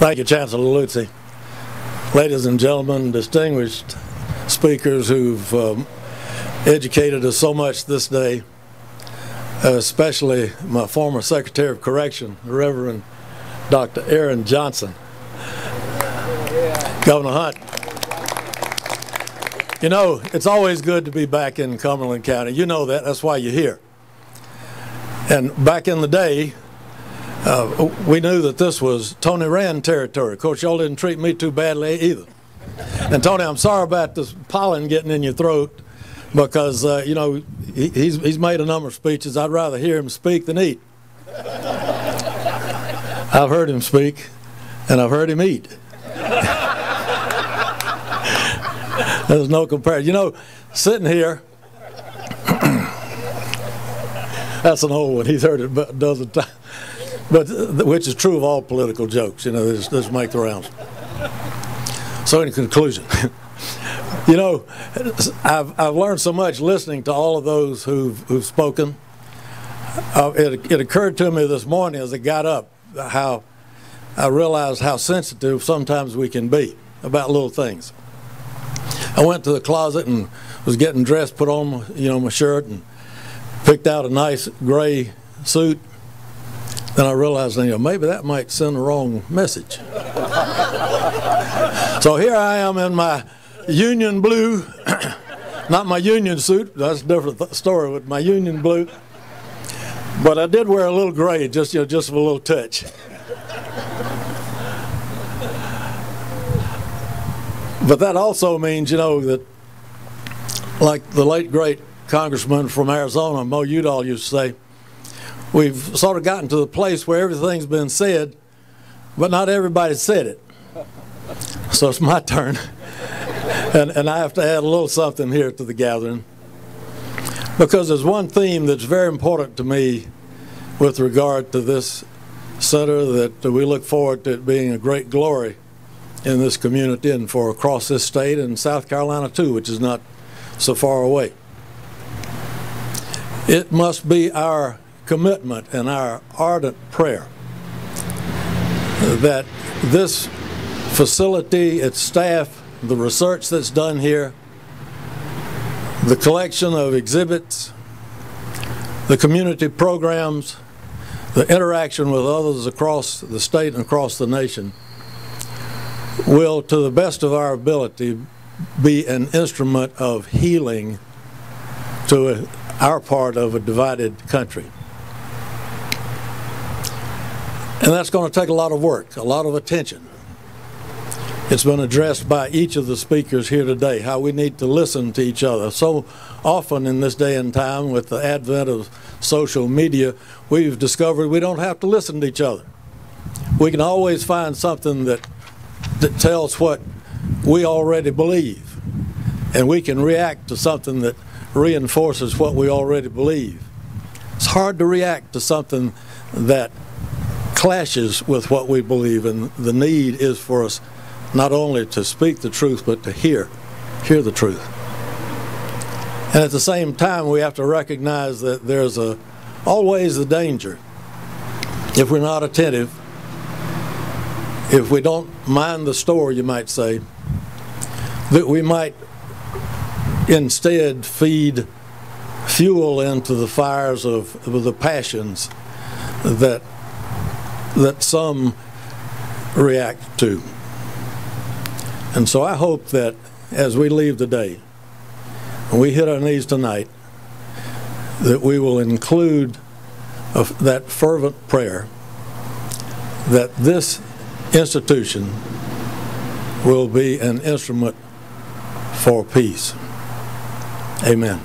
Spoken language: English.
Thank you, Chancellor Luzzi. Ladies and gentlemen, distinguished speakers who've educated us so much this day, especially my former Secretary of Correction, the Reverend Dr. Aaron Johnson. Governor Hunt, you know, it's always good to be back in Cumberland County. You know that. That's why you're here. And back in the day, we knew that this was Tony Rand territory. Of course, y'all didn't treat me too badly either. And Tony, I'm sorry about this pollen getting in your throat because, you know, he's made a number of speeches. I'd rather hear him speak than eat. I've heard him speak, and I've heard him eat. There's no comparison. You know, sitting here, that's an old one. He's heard it a dozen times. But which is true of all political jokes, you know, they just make the rounds. So in conclusion, you know, I've learned so much listening to all of those who've spoken. It occurred to me this morning as I got up how I realized how sensitive sometimes we can be about little things. I went to the closet and was getting dressed, put on my shirt, and picked out a nice gray suit. Then I realized, you know, maybe that might send the wrong message. So here I am in my union blue, not my union suit. That's a different story with my union blue. But I did wear a little gray, just a little touch. But that also means, you know, that like the late great congressman from Arizona, Mo Udall, used to say, we've sort of gotten to the place where everything's been said, but not everybody said it. So it's my turn. And I have to add a little something here to the gathering. Because there's one theme that's very important to me with regard to this center that we look forward to it being a great glory in this community and for across this state and South Carolina too, which is not so far away. It must be our commitment and our ardent prayer that this facility, its staff, the research that's done here, the collection of exhibits, the community programs, the interaction with others across the state and across the nation will, to the best of our ability, be an instrument of healing to our part of a divided country. And that's going to take a lot of work, a lot of attention. It's been addressed by each of the speakers here today, how we need to listen to each other. So often in this day and time, with the advent of social media, we've discovered we don't have to listen to each other. We can always find something that tells what we already believe, and we can react to something that reinforces what we already believe. It's hard to react to something that clashes with what we believe, and the need is for us not only to speak the truth, but to hear the truth. And at the same time, we have to recognize that there's always the danger, if we're not attentive, if we don't mind the store, you might say, that we might instead feed fuel into the fires of the passions that some react to. And so I hope that as we leave today, when we hit our knees tonight, that we will include that fervent prayer that this institution will be an instrument for peace. Amen.